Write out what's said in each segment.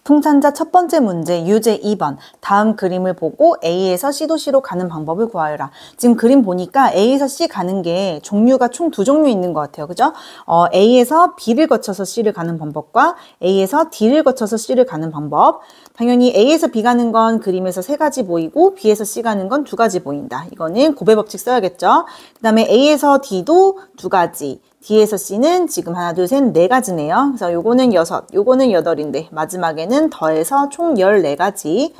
풍산자 첫 번째 문제 유제 2번. 다음 그림을 보고 A에서 C도시로 가는 방법을 구하여라. 지금 그림 보니까 A에서 C 가는 게 종류가 총 두 종류 있는 것 같아요. 그죠? A에서 B를 거쳐서 C를 가는 방법과 A에서 D를 거쳐서 C를 가는 방법. 당연히 A에서 B 가는 건 그림에서 3가지 보이고 B에서 C 가는 건 2가지 보인다. 이거는 고배 법칙 써야겠죠? 그 다음에 A에서 D도 2가지. D에서 C는 지금 하나, 둘, 셋, 4가지네요. 그래서 요거는 6, 요거는 8인데 마지막에는 더해서 총 14가지.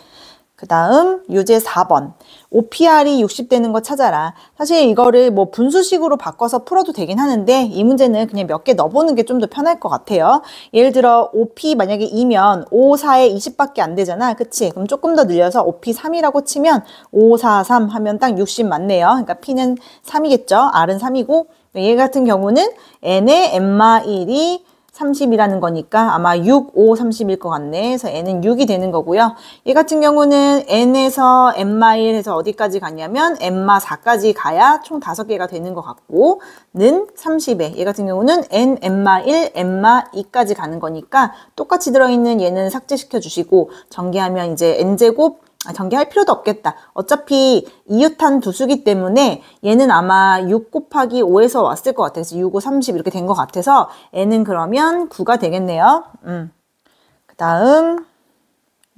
그 다음 유제 4번. OPR이 60 되는 거 찾아라. 사실 이거를 뭐 분수식으로 바꿔서 풀어도 되긴 하는데 이 문제는 그냥 몇 개 넣어보는 게 좀 더 편할 것 같아요. 예를 들어 OP 만약에 2면 5, 4에 20밖에 안 되잖아. 그치? 그럼 조금 더 늘려서 OP 3이라고 치면 5, 4, 3 하면 딱 60 맞네요. 그러니까 P는 3이겠죠. R은 3이고 얘 같은 경우는 N의 N-1이 30이라는 거니까 아마 6, 5, 30일 것 같네. 그래서 N은 6이 되는 거고요. 얘 같은 경우는 N에서 N-1 해서 어디까지 가냐면 N-4까지 가야 총 5개가 되는 것 같고 는 30에 얘 같은 경우는 N, N-1, N-2까지 가는 거니까 똑같이 들어있는 얘는 삭제시켜 주시고 전개하면 이제 N제곱 전개할 필요도 없겠다. 어차피 이웃한 두수기 때문에 얘는 아마 6 곱하기 5에서 왔을 것 같아요. 그래서 6, 5, 30 이렇게 된 것 같아서 n은 그러면 9가 되겠네요. 그 다음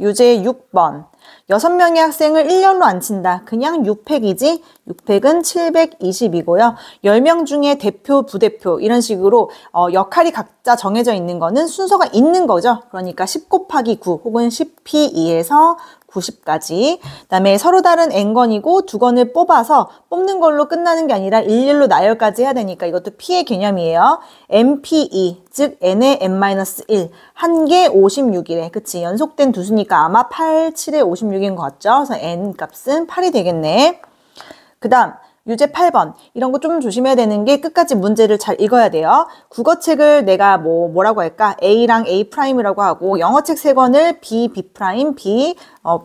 유제 6번. 6명의 학생을 1년로 안 친다. 그냥 6팩이지? 6팩은 720이고요. 10명 중에 대표, 부대표 이런 식으로 역할이 각자 정해져 있는 거는 순서가 있는 거죠. 그러니까 10 곱하기 9 혹은 10p2에서 90까지. 그 다음에 서로 다른 n건이고 2건을 뽑아서 뽑는 걸로 끝나는 게 아니라 일일로 나열까지 해야 되니까 이것도 p의 개념이에요. np2 즉 n의 n-1 한 개 56이래. 그치? 연속된 두수니까 아마 8, 7에 56인 것 같죠? 그래서 n 값은 8이 되겠네. 그 다음 유제 8번. 이런 거 좀 조심해야 되는 게 끝까지 문제를 잘 읽어야 돼요. 국어책을 내가 뭐라고 할까? A랑 A'이라고 하고 영어책 3권을 B, B', B,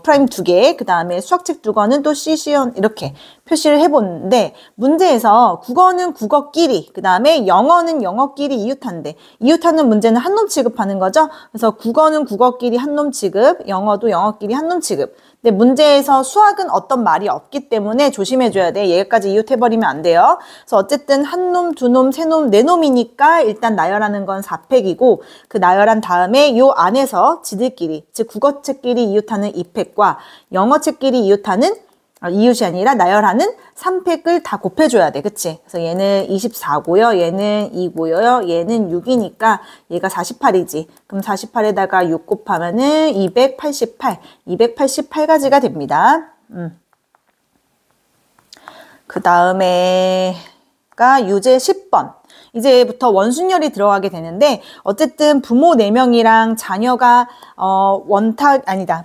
프라임 2개, 그 다음에 수학책 2권은 또 C, C 이렇게 표시를 해보는데 문제에서 국어는 국어끼리, 그 다음에 영어는 영어끼리 이웃한데 이웃하는 문제는 한 놈 취급하는 거죠. 그래서 국어는 국어끼리 한 놈 취급, 영어도 영어끼리 한 놈 취급. 근데 문제에서 수학은 어떤 말이 없기 때문에 조심해줘야 돼. 얘까지 이웃해버리면 안 돼요. 그래서 어쨌든 한 놈, 두 놈, 세 놈, 네 놈이니까 일단 나열하는 건 4팩이고 그 나열한 다음에 요 안에서 지들끼리, 즉 국어책끼리 이웃하는 2팩과 영어책끼리 이웃하는 이웃이 아니라 나열하는 3팩을 다 곱해줘야 돼. 그치? 그래서 얘는 24고요. 얘는 2고요. 얘는 6이니까 얘가 48이지. 그럼 48에다가 6 곱하면은 288. 288가지가 됩니다. 그 다음에가 유제 10번. 이제부터 원순열이 들어가게 되는데 어쨌든 부모 4명이랑 자녀가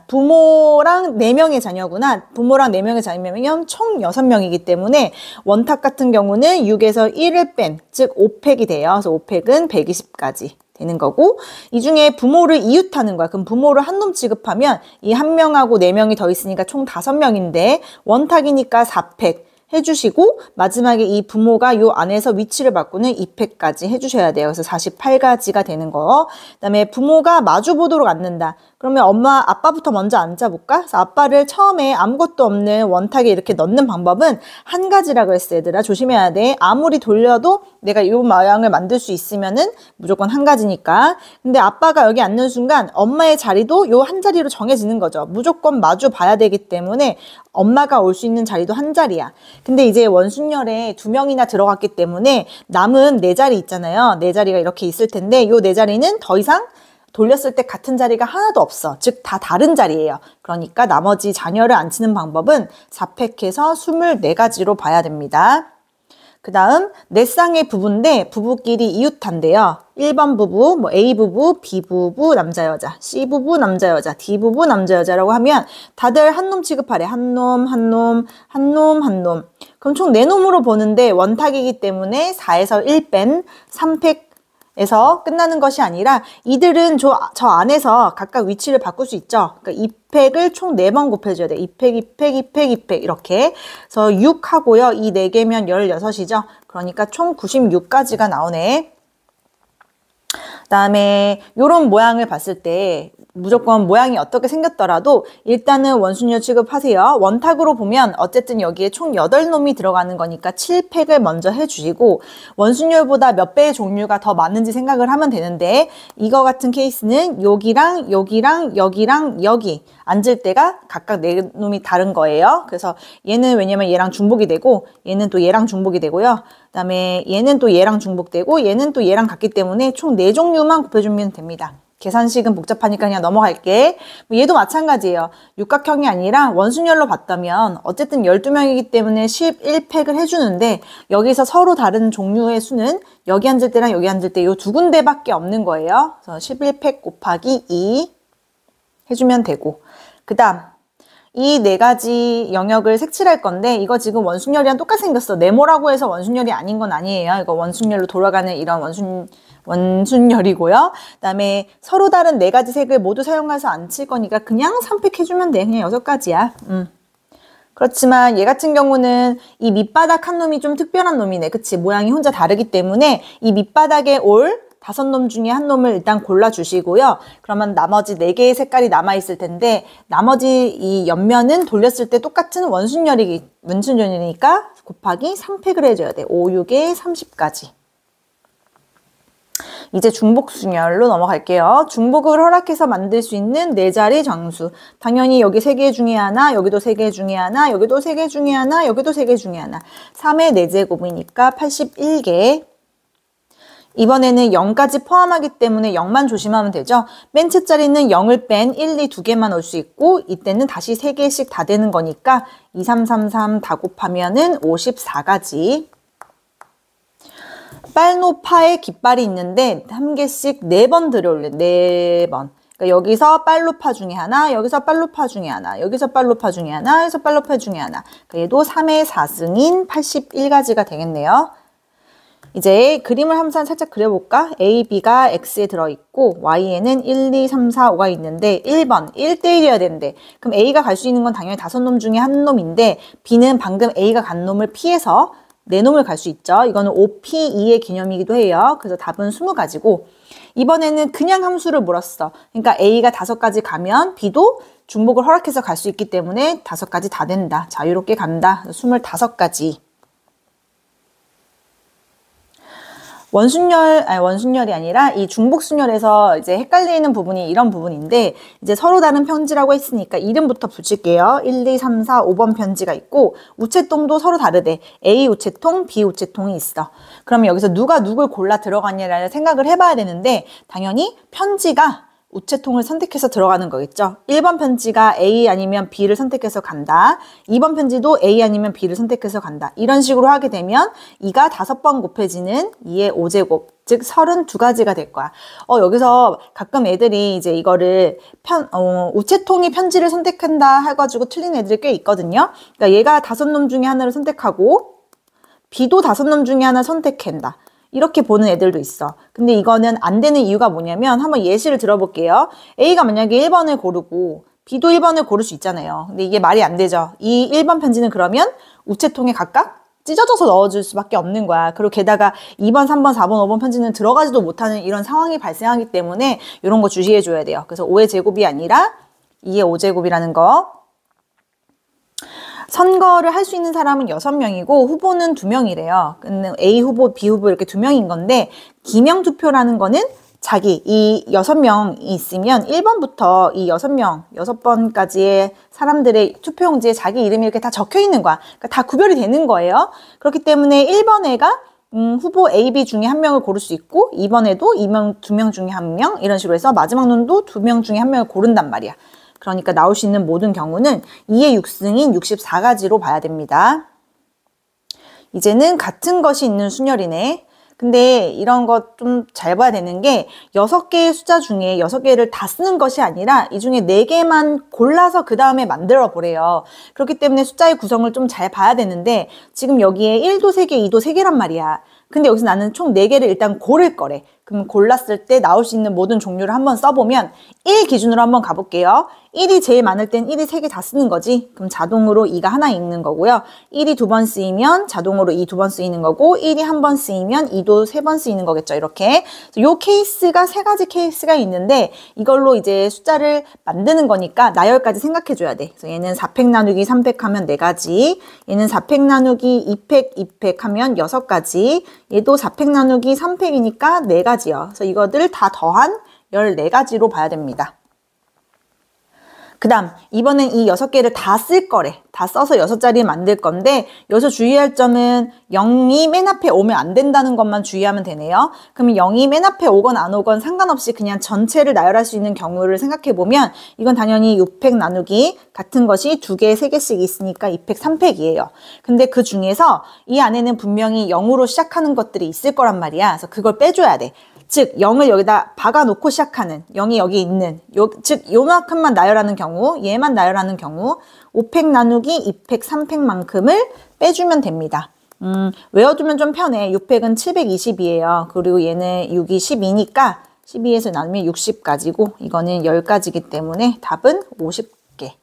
부모랑 4명의 자녀구나. 부모랑 4명의 자녀면 총 6명이기 때문에 원탁 같은 경우는 6에서 1을 뺀, 즉 5팩이 돼요. 그래서 5팩은 120까지 되는 거고 이 중에 부모를 이웃하는 거야. 그럼 부모를 한 놈 취급하면 이 한 명하고 4명이 더 있으니까 총 5명인데 원탁이니까 4팩 해주시고 마지막에 이 부모가 요 안에서 위치를 바꾸는 2팩까지 해주셔야 돼요. 그래서 48가지가 되는 거. 그 다음에 부모가 마주보도록 앉는다. 그러면 엄마, 아빠부터 먼저 앉아볼까? 그래서 아빠를 처음에 아무것도 없는 원탁에 이렇게 넣는 방법은 한 가지라고 했어, 얘들아. 조심해야 돼. 아무리 돌려도 내가 이 모양을 만들 수 있으면은 무조건 한 가지니까. 근데 아빠가 여기 앉는 순간 엄마의 자리도 요 한 자리로 정해지는 거죠. 무조건 마주 봐야 되기 때문에 엄마가 올 수 있는 자리도 한 자리야. 근데 이제 원순열에 2명이나 들어갔기 때문에 남은 4자리 있잖아요. 4자리가 이렇게 있을 텐데 요 4자리는 더 이상 돌렸을 때 같은 자리가 하나도 없어. 즉 다 다른 자리예요. 그러니까 나머지 자녀를 안 치는 방법은 4팩해서 24가지로 봐야 됩니다. 그 다음 4쌍의 부부인데 부부끼리 이웃한대요. 1번 부부, A 부부, B 부부, 남자 여자, C 부부, 남자 여자, D 부부, 남자 여자라고 하면 다들 한 놈 취급하래. 한 놈, 한 놈, 한 놈, 한 놈. 그럼 총 4놈으로 보는데 원탁이기 때문에 4에서 1 뺀 3팩 에서 끝나는 것이 아니라 이들은 저 안에서 각각 위치를 바꿀 수 있죠. 그러니까 2팩을 총 4번 곱해줘야 돼. 2팩, 2팩, 2팩, 2팩 이렇게. 그래서 6 하고요. 이 4개면 16이죠. 그러니까 총 96가지가 나오네. 그 다음에 요런 모양을 봤을 때 무조건 모양이 어떻게 생겼더라도 일단은 원순열 취급하세요. 원탁으로 보면 어쨌든 여기에 총 8놈이 들어가는 거니까 7팩을 먼저 해주시고 원순열보다 몇 배의 종류가 더 많은지 생각을 하면 되는데 이거 같은 케이스는 여기랑 여기랑 여기랑 여기 앉을 때가 각각 4놈이 다른 거예요. 그래서 얘는 왜냐면 얘랑 중복이 되고 얘는 또 얘랑 중복이 되고요. 그다음에 얘는 또 얘랑 중복되고 얘는 또 얘랑 같기 때문에 총 4종류만 곱해주면 됩니다. 계산식은 복잡하니까 그냥 넘어갈게. 얘도 마찬가지예요. 육각형이 아니라 원순열로 봤다면 어쨌든 12명이기 때문에 11팩을 해주는데 여기서 서로 다른 종류의 수는 여기 앉을 때랑 여기 앉을 때 이 2군데밖에 없는 거예요. 그래서 11팩 곱하기 2 해주면 되고 그 다음 이 4가지 영역을 색칠할 건데 이거 지금 원순열이랑 똑같이 생겼어. 네모라고 해서 원순열이 아닌 건 아니에요. 이거 원순열로 돌아가는 이런 원순열이고요. 그다음에 서로 다른 4가지 색을 모두 사용해서 안 칠 거니까 그냥 3팩 해주면 돼. 그냥 6가지야. 그렇지만 얘 같은 경우는 이 밑바닥 한 놈이 좀 특별한 놈이네. 그치? 모양이 혼자 다르기 때문에 이 밑바닥에 올 5놈 중에 한 놈을 일단 골라주시고요. 그러면 나머지 4개의 색깔이 남아있을 텐데 나머지 이 옆면은 돌렸을 때 똑같은 원순열이니까 곱하기 3팩을 해줘야 돼. 5, 6에 30까지. 이제 중복순열로 넘어갈게요. 중복을 허락해서 만들 수 있는 4자리 장수. 당연히 여기 3개 중에 하나, 여기도 3개 중에 하나, 여기도 3개 중에 하나, 여기도 3개 중에 하나. 3의 4제곱이니까 81개. 이번에는 0까지 포함하기 때문에 0만 조심하면 되죠. 맨 끝자리는 0을 뺀 1, 2, 2개만 올 수 있고 이때는 다시 3개씩 다 되는 거니까 2, 3, 3, 3 다 곱하면은 54가지. 빨노파에 깃발이 있는데 한 개씩 4번 들어올려. 4번. 그러니까 여기서 빨로파 중에 하나, 여기서 빨로파 중에 하나, 여기서 빨로파 중에 하나, 여기서 빨로파 중에 하나. 그러니까 얘도 3의 4승인 81가지가 되겠네요. 이제 그림을 한번 살짝 그려볼까? A, B가 X에 들어있고 Y에는 1, 2, 3, 4, 5가 있는데 1번 1대1이어야 되는데 그럼 A가 갈 수 있는 건 당연히 5놈 중에 한 놈인데 B는 방금 A가 간 놈을 피해서 4놈을 갈 수 있죠. 이거는 5P2의 개념이기도 해요. 그래서 답은 20가지고 이번에는 그냥 함수를 물었어. 그러니까 A가 5가지 가면 B도 중복을 허락해서 갈 수 있기 때문에 5가지 다 된다. 자유롭게 간다. 25가지. 원순열이 아니라 이 중복순열에서 이제 헷갈리는 부분이 이런 부분인데 이제 서로 다른 편지라고 했으니까 이름부터 붙일게요. 1, 2, 3, 4, 5번 편지가 있고 우체통도 서로 다르대. A 우체통, B 우체통이 있어. 그러면 여기서 누가 누굴 골라 들어가냐를 생각을 해봐야 되는데 당연히 편지가 우체통을 선택해서 들어가는 거겠죠. 1번 편지가 A 아니면 B를 선택해서 간다. 2번 편지도 A 아니면 B를 선택해서 간다. 이런 식으로 하게 되면 2가 5번 곱해지는 2의 5제곱, 즉 32가지가 될 거야. 여기서 가끔 애들이 이제 이거를 우체통이 편지를 선택한다 해가지고 틀린 애들이 꽤 있거든요. 그러니까 얘가 5놈 중에 하나를 선택하고 B도 5놈 중에 하나 선택한다. 이렇게 보는 애들도 있어. 근데 이거는 안 되는 이유가 뭐냐면 한번 예시를 들어볼게요. A가 만약에 1번을 고르고 B도 1번을 고를 수 있잖아요. 근데 이게 말이 안 되죠. 이 1번 편지는 그러면 우체통에 각각 찢어져서 넣어줄 수밖에 없는 거야. 그리고 게다가 2번, 3번, 4번, 5번 편지는 들어가지도 못하는 이런 상황이 발생하기 때문에 이런 거 주시해줘야 돼요. 그래서 5의 제곱이 아니라 2의 5제곱이라는 거. 선거를 할 수 있는 사람은 6명이고 후보는 2명이래요. 근데 A 후보, B 후보 이렇게 2명인 건데 기명 투표라는 거는 자기 이 6명이 있으면 1번부터 이 6명, 6번까지의 사람들의 투표용지에 자기 이름이 이렇게 다 적혀 있는 거야. 그러니까 다 구별이 되는 거예요. 그렇기 때문에 1번 애가 후보 A, B 중에 한 명을 고를 수 있고 2번에도 2명 중에 한 명 이런 식으로 해서 마지막 놈도 2명 중에 한 명을 고른단 말이야. 그러니까 나올 수 있는 모든 경우는 2의 6승인 64가지로 봐야 됩니다. 이제는 같은 것이 있는 순열이네. 근데 이런 것 좀 잘 봐야 되는 게 6개의 숫자 중에 6개를 다 쓰는 것이 아니라 이 중에 4개만 골라서 그 다음에 만들어 보래요. 그렇기 때문에 숫자의 구성을 좀 잘 봐야 되는데 지금 여기에 1도 3개, 2도 3개란 말이야. 근데 여기서 나는 총 4개를 일단 고를 거래. 그럼 골랐을 때 나올 수 있는 모든 종류를 한번 써보면 1 기준으로 한번 가볼게요. 1이 제일 많을 땐 1이 3개 다 쓰는 거지. 그럼 자동으로 2가 하나 있는 거고요. 1이 2번 쓰이면 자동으로 2 2번 쓰이는 거고 1이 1번 쓰이면 2도 3번 쓰이는 거겠죠. 이렇게. 요 케이스가 3가지 케이스가 있는데 이걸로 이제 숫자를 만드는 거니까 나열까지 생각해줘야 돼. 그래서 얘는 4팩 나누기 3팩 하면 4가지. 얘는 4팩 나누기 2팩 2팩 하면 6가지. 얘도 4팩 나누기 3팩이니까 4가지요. 그래서 이거들 다 더한 14가지로 봐야 됩니다. 그 다음 이번엔 이 6개를 다 쓸 거래. 다 써서 6자리 만들 건데 여기서 주의할 점은 0이 맨 앞에 오면 안 된다는 것만 주의하면 되네요. 그럼 0이 맨 앞에 오건 안 오건 상관없이 그냥 전체를 나열할 수 있는 경우를 생각해보면 이건 당연히 6팩 나누기 같은 것이 2개, 3개씩 있으니까 2팩, 3팩이에요. 근데 그 중에서 이 안에는 분명히 0으로 시작하는 것들이 있을 거란 말이야. 그래서 그걸 빼줘야 돼. 즉 0을 여기다 박아놓고 시작하는 0이 여기 있는 즉 요만큼만 나열하는 경우 얘만 나열하는 경우 5팩 나누기 2팩 3팩만큼을 빼주면 됩니다. 외워두면 좀 편해. 6팩은 720이에요. 그리고 얘는 6이 12니까 12에서 나누면 60가지고 이거는 10가지이기 때문에 답은 50개.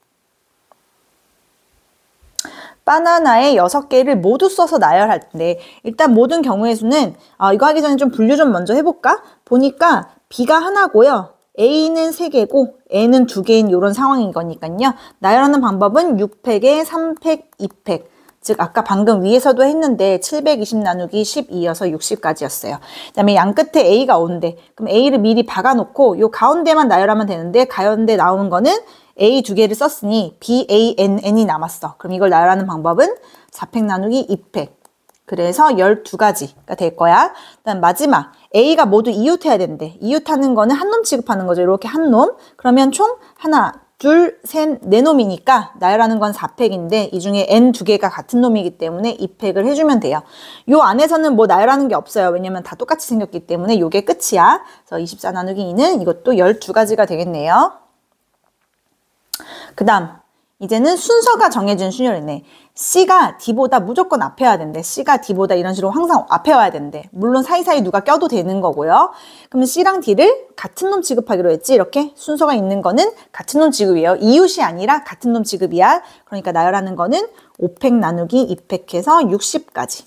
바나나의 6개를 모두 써서 나열할 텐데 일단 모든 경우의 수는 이거 하기 전에 좀 분류 좀 먼저 해볼까? 보니까 B가 하나고요. A는 3개고 N은 2개인 이런 상황인 거니까요. 나열하는 방법은 6팩에 3팩, 2팩. 즉 아까 방금 위에서도 했는데 720 나누기 12여서 60까지였어요. 그 다음에 양 끝에 A가 온대. 그럼 A를 미리 박아놓고 요 가운데만 나열하면 되는데 가운데 나오는 거는 A 2개를 썼으니 BANN이 남았어. 그럼 이걸 나열하는 방법은 4팩 나누기 2팩. 그래서 12가지가 될 거야. 그다음 마지막 A가 모두 이웃해야 된대. 이웃하는 거는 한 놈 취급하는 거죠. 이렇게 한 놈. 그러면 총 하나, 둘, 셋, 네 놈이니까 나열하는 건 4팩인데 이 중에 N 2개가 같은 놈이기 때문에 2팩을 해주면 돼요. 요 안에서는 뭐 나열하는 게 없어요. 왜냐면 다 똑같이 생겼기 때문에 요게 끝이야. 그래서 24 나누기 2는 이것도 12가지가 되겠네요. 그 다음 이제는 순서가 정해진 순열이네. C가 D보다 무조건 앞에 와야 된대. C가 D보다 이런 식으로 항상 앞에 와야 된대. 물론 사이사이 누가 껴도 되는 거고요. 그러면 C랑 D를 같은 놈 취급하기로 했지. 이렇게 순서가 있는 거는 같은 놈 취급이에요. 이웃이 아니라 같은 놈 취급이야. 그러니까 나열하는 거는 5팩 나누기 2팩 해서 60까지.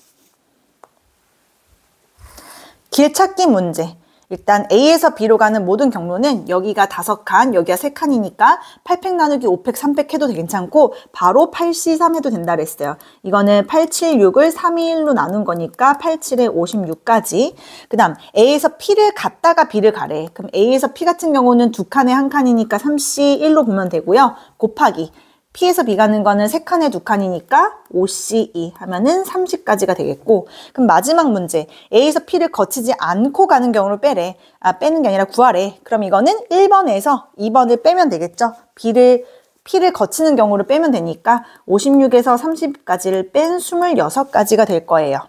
길찾기 문제. 일단 A에서 B로 가는 모든 경로는 여기가 5칸, 여기가 3칸이니까 8팩 나누기 5팩, 3팩 해도 괜찮고 바로 8C3 해도 된다 그랬어요. 이거는 8, 7, 6을 3, 2, 1로 나눈 거니까 8, 7에 56까지. 그 다음 A에서 P를 갔다가 B를 가래. 그럼 A에서 P 같은 경우는 2칸에 1칸이니까 3C1로 보면 되고요. 곱하기 P에서 B 가는 거는 3칸에 2칸이니까 5C2 하면은 30까지가 되겠고 그럼 마지막 문제 A에서 P를 거치지 않고 가는 경우를 빼래. 빼는 게 아니라 구하래. 그럼 이거는 1번에서 2번을 빼면 되겠죠. P를 거치는 경우를 빼면 되니까 56에서 30까지를 뺀 26가지가 될 거예요.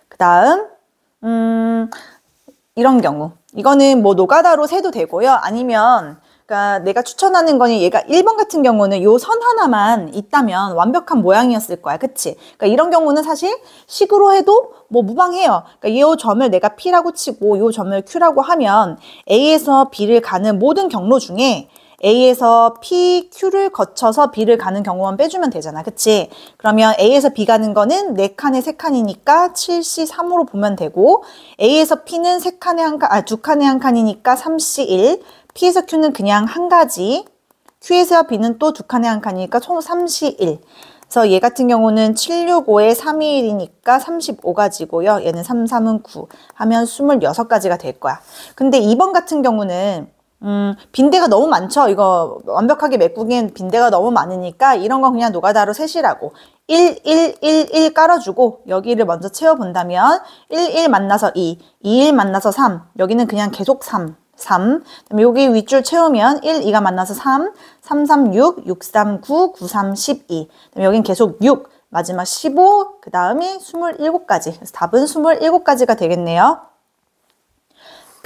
그 다음 이런 경우 이거는 뭐 노가다로 세도 되고요. 아니면 그러니까 내가 추천하는 거는 얘가 1번 같은 경우는 요 선 하나만 있다면 완벽한 모양이었을 거야. 그치? 그러니까 이런 경우는 사실 식으로 해도 뭐 무방해요. 그러니까 요 점을 내가 P라고 치고 요 점을 Q라고 하면 A에서 B를 가는 모든 경로 중에 A에서 P, Q를 거쳐서 B를 가는 경우만 빼주면 되잖아. 그치? 그러면 A에서 B 가는 거는 4칸에 3칸이니까 7C3으로 보면 되고 A에서 P는 2칸에 1칸이니까 3C1 P에서 Q는 그냥 한 가지, Q에서 B는 또 2칸에 1칸이니까 총 3C1. 그래서 얘 같은 경우는 765에 321이니까 35가지고요. 얘는 33은 9 하면 26가지가 될 거야. 근데 2번 같은 경우는 빈대가 너무 많죠. 이거 완벽하게 메꾸기엔 빈대가 너무 많으니까 이런 건 그냥 노가다로 세시라고 1, 1, 1, 1 깔아주고 여기를 먼저 채워본다면 1, 1 만나서 2, 2, 1 만나서 3 여기는 그냥 계속 3 그다음에 여기 윗줄 채우면 1, 2가 만나서 3, 3, 3, 6, 6, 3, 9, 9, 3, 12 그다음에 여긴 계속 6, 마지막 15, 그 다음에 27가지 그래서 답은 27가지가 되겠네요.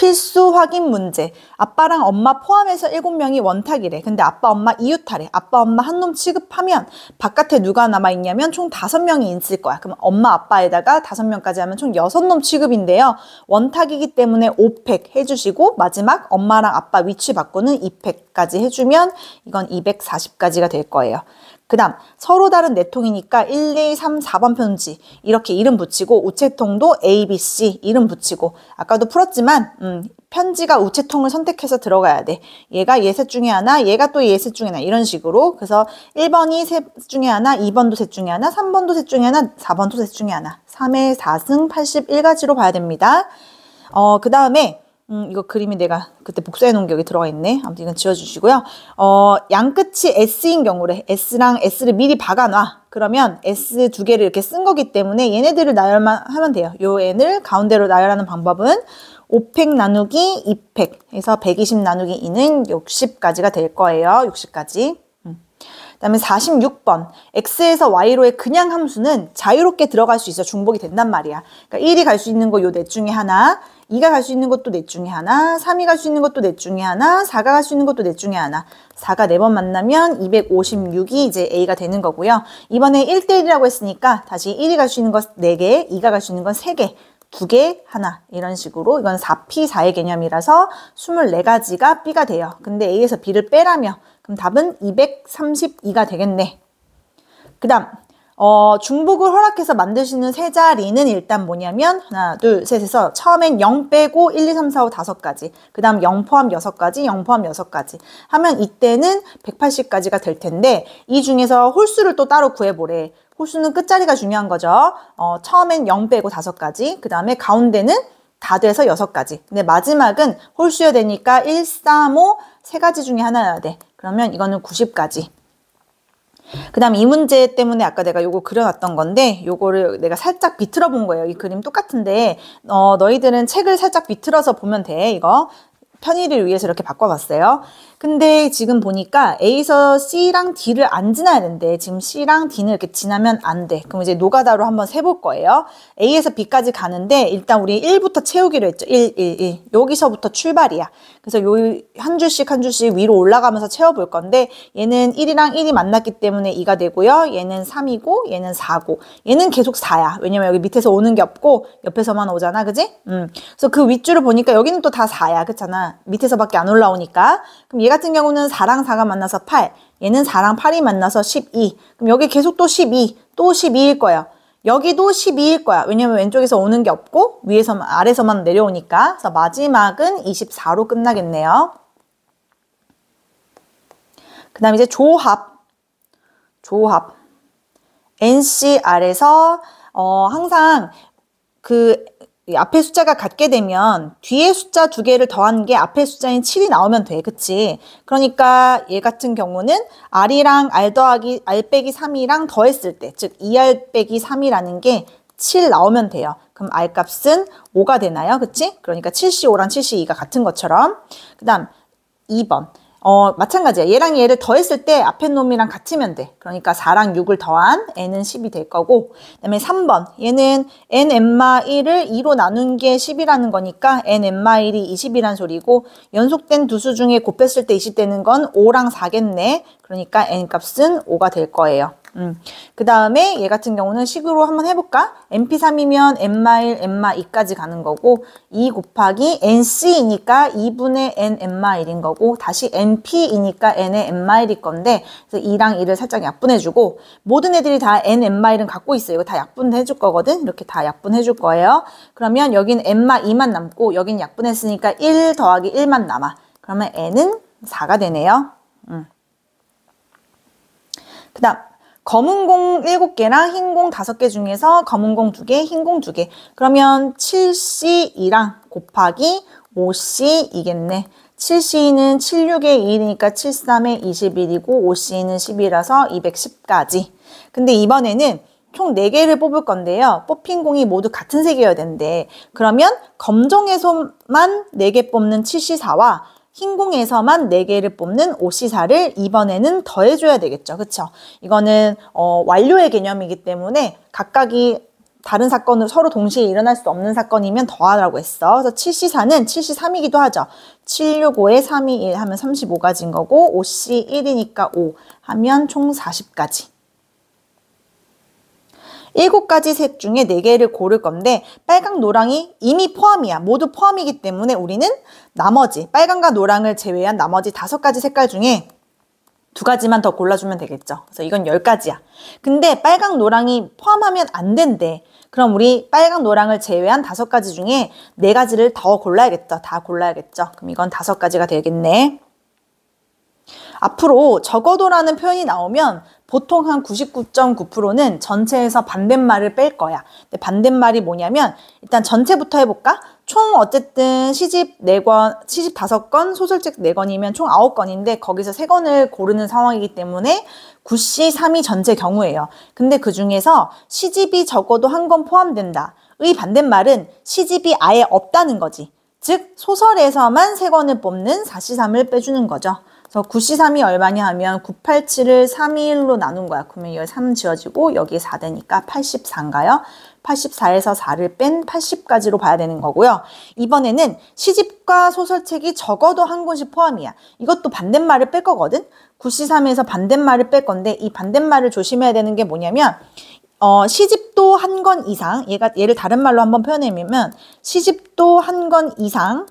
필수 확인 문제. 아빠랑 엄마 포함해서 7명이 원탁이래. 근데 아빠 엄마 이웃하래. 아빠 엄마 한 놈 취급하면 바깥에 누가 남아있냐면 총 5명이 있을 거야. 그럼 엄마 아빠에다가 5명까지 하면 총 6놈 취급인데요. 원탁이기 때문에 5팩 해주시고 마지막 엄마랑 아빠 위치 바꾸는 2팩까지 해주면 이건 240까지가 될 거예요. 그 다음 서로 다른 네 통이니까 1, 2, 3, 4번 편지 이렇게 이름 붙이고 우체통도 A, B, C 이름 붙이고 아까도 풀었지만 편지가 우체통을 선택해서 들어가야 돼. 얘가 얘 셋 중에 하나, 얘가 또 얘 셋 중에 하나 이런 식으로. 그래서 1번이 셋 중에 하나, 2번도 셋 중에 하나, 3번도 셋 중에 하나, 4번도 셋 중에 하나. 3의 4승 81가지로 봐야 됩니다. 그 다음에 이거 그림이 내가 그때 복사해 놓은 게 여기 들어가 있네. 아무튼 이건 지워주시고요. 양 끝이 S인 경우래. S랑 S를 미리 박아놔. 그러면 S 2개를 이렇게 쓴 거기 때문에 얘네들을 나열만 하면 돼요. 요 n을 가운데로 나열하는 방법은 5팩 나누기 2팩 해서 120 나누기 2는 60까지가 될 거예요. 60까지. 그 다음에 46번 x에서 y로의 그냥 함수는 자유롭게 들어갈 수 있어 중복이 된단 말이야. 그러니까 1이 갈 수 있는 거 요 넷 중에 하나, 2가 갈 수 있는 것도 넷 중에 하나, 3이 갈 수 있는 것도 넷 중에 하나, 4가 갈 수 있는 것도 넷 중에 하나. 4가 4번 만나면 256이 이제 a가 되는 거고요. 이번에 1대1이라고 했으니까 다시 1이 갈 수 있는 것 4개, 2가 갈 수 있는 건 3개. 2개, 하나 이런 식으로 이건 4P 4의 개념이라서 24가지가 B가 돼요. 근데 A에서 B를 빼라며 그럼 답은 232가 되겠네. 그 다음 중복을 허락해서 만들 수 있는 세 자리는 일단 뭐냐면 하나, 둘, 셋에서 처음엔 0 빼고 1, 2, 3, 4, 5, 5가지 그 다음 0 포함 6가지, 0 포함 6가지 하면 이때는 180가지가 될 텐데 이 중에서 홀수를 또 따로 구해보래. 홀수는 끝자리가 중요한 거죠. 처음엔 0 빼고 5가지, 그 다음에 가운데는 다 돼서 6가지. 근데 마지막은 홀수여야 되니까 1, 3, 5, 3가지 중에 하나여야 돼. 그러면 이거는 90가지. 그 다음 이 문제 때문에 아까 내가 요거 그려놨던 건데 요거를 내가 살짝 비틀어 본 거예요. 이 그림 똑같은데 너희들은 책을 살짝 비틀어서 보면 돼. 이거 편의를 위해서 이렇게 바꿔봤어요. 근데 지금 보니까 A에서 C랑 D를 안 지나야 된대. 지금 C랑 D는 이렇게 지나면 안 돼. 그럼 이제 노가다로 한번 세볼 거예요. A에서 B까지 가는데 일단 우리 1부터 채우기로 했죠. 1, 1, 1. 여기서부터 출발이야. 그래서 요 한 줄씩 한 줄씩 위로 올라가면서 채워볼 건데 얘는 1이랑 1이 만났기 때문에 2가 되고요. 얘는 3이고 얘는 4고 얘는 계속 4야. 왜냐면 여기 밑에서 오는 게 없고 옆에서만 오잖아. 그지? 그래서 그 윗줄을 보니까 여기는 또 다 4야. 그렇잖아. 밑에서밖에 안 올라오니까. 그럼 얘 같은 경우는 4랑 4가 만나서 8, 얘는 4랑 8이 만나서 12. 그럼 여기 계속 또 12, 또 12일 거예요. 여기도 12일 거야. 왜냐면 왼쪽에서 오는 게 없고 위에서만 아래서만 내려오니까. 그래서 마지막은 24로 끝나겠네요. 그 다음 이제 조합. NCR에서 항상 그 앞에 숫자가 같게 되면 뒤에 숫자 2개를 더한 게 앞에 숫자인 7이 나오면 돼. 그치? 그러니까 얘 같은 경우는 R이랑 R 더하기 R 빼기 3이랑 더했을 때, 즉 2R 빼기 3이라는 게 7 나오면 돼요. 그럼 R 값은 5가 되나요? 그치? 그러니까 7C5랑 7C2가 같은 것처럼. 그 다음 2번. 마찬가지야. 얘랑 얘를 더했을 때 앞에 놈이랑 같으면 돼. 그러니까 4랑 6을 더한 n은 10이 될 거고, 그 다음에 3번. 얘는 n(n-1을 2로 나눈 게 10이라는 거니까 n(n-1이 20이란 소리고, 연속된 두 수 중에 곱했을 때 20 되는 건 5랑 4겠네. 그러니까 n 값은 5가 될 거예요. 그 다음에 얘 같은 경우는 식으로 한번 해볼까? np3이면 n-1, n-2까지 가는 거고 2 곱하기 nc이니까 2분의 n-1인 거고 다시 np이니까 n의 n-1일 건데 그래서 2랑 2를 살짝 약분해주고 모든 애들이 다 n-1은 갖고 있어요. 이거 다 약분해줄 거거든. 이렇게 다 약분해줄 거예요. 그러면 여긴 n-2만 남고 여긴 약분했으니까 1 더하기 1만 남아. 그러면 n은 4가 되네요. 그 다음 검은 공 7개랑 흰 공 5개 중에서 검은 공 2개, 흰 공 2개. 그러면 7C2랑 곱하기 5C2겠네. 7C는 76의 2이니까 73의 21이고 5C는 10이라서 210까지. 근데 이번에는 총 4개를 뽑을 건데요. 뽑힌 공이 모두 같은 색이어야 되는데 그러면 검정에서만 4개 뽑는 7C4와 흰 공에서만 4개를 뽑는 5C4를 이번에는 더해줘야 되겠죠. 그쵸? 이거는 완료의 개념이기 때문에 각각이 다른 사건으로 서로 동시에 일어날 수 없는 사건이면 더하라고 했어. 그래서 7C4는 7C3이기도 하죠. 765에 3이 1 하면 35가지인 거고 5C1이니까 5 하면 총 40가지. 7가지 색 중에 4개를 고를 건데 빨강, 노랑이 이미 포함이야. 모두 포함이기 때문에 우리는 나머지 빨강과 노랑을 제외한 나머지 5가지 색깔 중에 2가지만 더 골라주면 되겠죠. 그래서 이건 10가지야. 근데 빨강, 노랑이 포함하면 안 된대. 그럼 우리 빨강, 노랑을 제외한 5가지 중에 4가지를 더 골라야겠죠. 다 골라야겠죠. 그럼 이건 5가지가 되겠네. 앞으로 적어도라는 표현이 나오면 보통 한 99.9%는 전체에서 반대말을 뺄 거야. 근데 반대말이 뭐냐면 일단 전체부터 해볼까? 총 어쨌든 시집 4권, 시집 5권, 소설책 4권이면 총 9권인데 거기서 3권을 고르는 상황이기 때문에 9C3이 전체 경우예요. 근데 그 중에서 시집이 적어도 1권 포함된다. 의 반대말은 시집이 아예 없다는 거지. 즉 소설에서만 3권을 뽑는 4C3을 빼주는 거죠. 그래서 9C3이 얼마냐 하면 987을 321로 나눈 거야. 그러면 여기 3 지워지고 여기에 4 되니까 84인가요? 84에서 4를 뺀 80까지로 봐야 되는 거고요. 이번에는 시집과 소설책이 적어도 1권씩 포함이야. 이것도 반대말을 뺄 거거든. 9C3에서 반대말을 뺄 건데 이 반대말을 조심해야 되는 게 뭐냐면 시집도 1권 이상, 얘를 다른 말로 한번 표현해보면 시집도 1권 이상,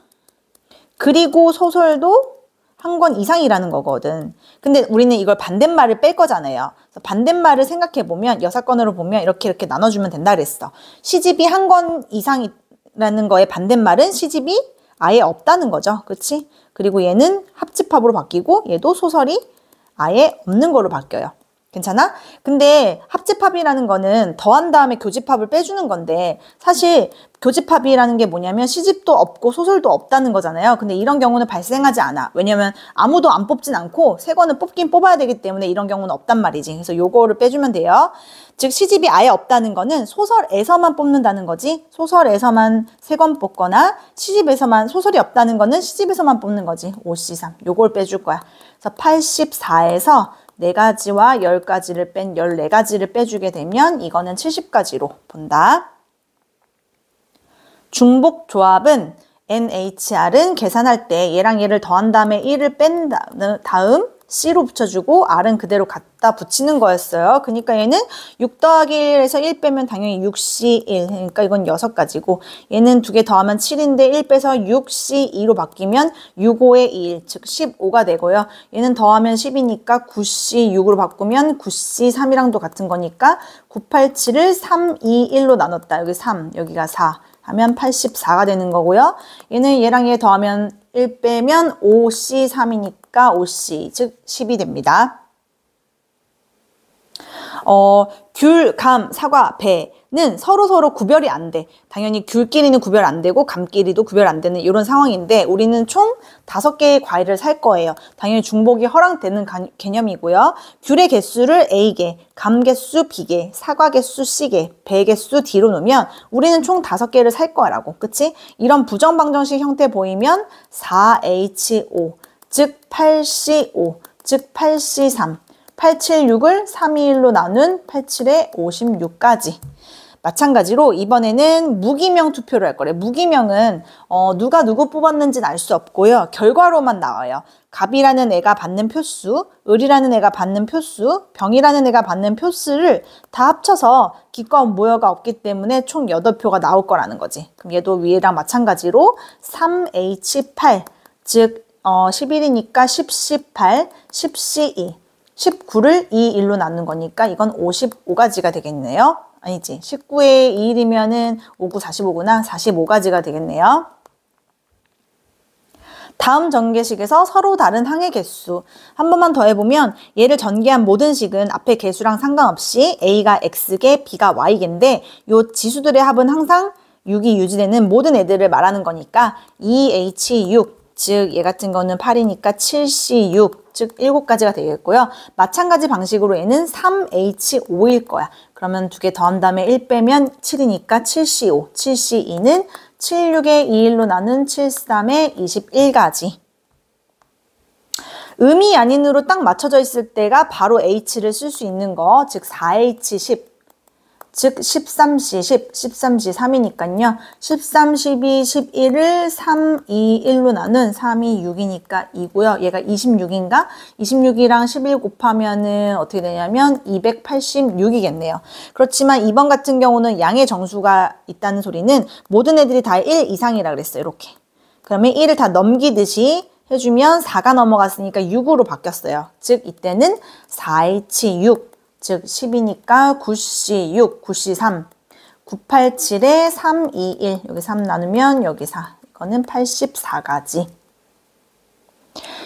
그리고 소설도 1권 이상이라는 거거든. 근데 우리는 이걸 반대말을 뺄 거잖아요. 그래서 반대말을 생각해보면 6건으로 보면 이렇게 나눠주면 된다 그랬어. 시집이 1권 이상이라는 거의 반대말은 시집이 아예 없다는 거죠. 그렇지? 그리고 얘는 합집합으로 바뀌고 얘도 소설이 아예 없는 거로 바뀌어요. 괜찮아? 근데 합집합이라는 거는 더한 다음에 교집합을 빼주는 건데 사실 교집합이라는 게 뭐냐면 시집도 없고 소설도 없다는 거잖아요. 근데 이런 경우는 발생하지 않아. 왜냐면 아무도 안 뽑진 않고 3권을 뽑긴 뽑아야 되기 때문에 이런 경우는 없단 말이지. 그래서 요거를 빼주면 돼요. 즉 시집이 아예 없다는 거는 소설에서만 뽑는다는 거지. 소설에서만 3권 뽑거나 시집에서만 소설이 없다는 거는 시집에서만 뽑는 거지. 5C3 요걸 빼줄 거야. 그래서 84에서 4가지와 10가지를 뺀 14가지를 빼주게 되면 이거는 70가지로 본다. 중복 조합은 NHR은 계산할 때 얘랑 얘를 더한 다음에 1을 뺀 다음 C로 붙여주고 R은 그대로 갖다 붙이는 거였어요. 그러니까 얘는 6 더하기 1에서 1 빼면 당연히 6C1. 그러니까 이건 6가지고 얘는 2개 더하면 7인데 1 빼서 6C2로 바뀌면 65에 2, 즉 15가 되고요. 얘는 더하면 10이니까 9C6으로 바꾸면 9C3이랑도 같은 거니까 987을 3, 2, 1로 나눴다. 여기 3, 여기가 4 하면 84가 되는 거고요. 얘는 얘랑 얘 더하면 1 빼면 5C3이니까 5C, 즉 10이 됩니다. 귤, 감, 사과, 배는 서로 구별이 안 돼. 당연히 귤끼리는 구별 안 되고 감끼리도 구별 안 되는 이런 상황인데 우리는 총 5개의 과일을 살 거예요. 당연히 중복이 허락되는 개념이고요. 귤의 개수를 A개, 감 개수 B개, 사과 개수 C개, 배 개수 D로 놓으면 우리는 총 5개를 살 거라고. 그치? 이런 부정방정식 형태 보이면 4H5, 즉 8C5, 즉 8C3. 876을 321로 나눈 87에 56까지. 마찬가지로 이번에는 무기명 투표를 할 거래. 무기명은 누가 누구 뽑았는지는 알 수 없고요. 결과로만 나와요. 갑이라는 애가 받는 표수, 을이라는 애가 받는 표수, 병이라는 애가 받는 표수를 다 합쳐서 기과 모여가 없기 때문에 총 8표가 나올 거라는 거지. 그럼 얘도 위에랑 마찬가지로 3H8, 즉 11이니까 10, 18, 10C2. 19를 2, 1로 나눈 거니까 이건 55가지가 되겠네요. 아니지. 19에 2일이면은 5, 9, 45구나. 45가지가 되겠네요. 다음 전개식에서 서로 다른 항의 개수. 한 번만 더 해보면 얘를 전개한 모든 식은 앞에 개수랑 상관없이 A가 X개, B가 Y개인데 요 지수들의 합은 항상 6이 유지되는 모든 애들을 말하는 거니까 2H6. 즉 얘 같은 거는 8이니까 7C6, 즉 7가지가 되겠고요. 마찬가지 방식으로 얘는 3H5일 거야. 그러면 2개 더한 다음에 1 빼면 7이니까 7C5, 7C2는 76에 2일로 나눈 73에 21가지. 음이 아닌으로 딱 맞춰져 있을 때가 바로 H를 쓸 수 있는 거, 즉 4H10, 즉 13C 10, 13C 3이니까요. 13, 12, 11을 3, 2, 1로 나눈 3, 2, 6이니까 2고요. 얘가 26인가? 26이랑 11 곱하면은 어떻게 되냐면 286이겠네요. 그렇지만 2번 같은 경우는 양의 정수가 있다는 소리는 모든 애들이 다 1 이상이라 그랬어요. 이렇게. 그러면 1을 다 넘기듯이 해주면 4가 넘어갔으니까 6으로 바뀌었어요. 즉 이때는 4H 6, 즉 10이니까 9C 6, 9C 3, 987에 3, 2, 1, 여기 3 나누면 여기 4, 이거는 84가지.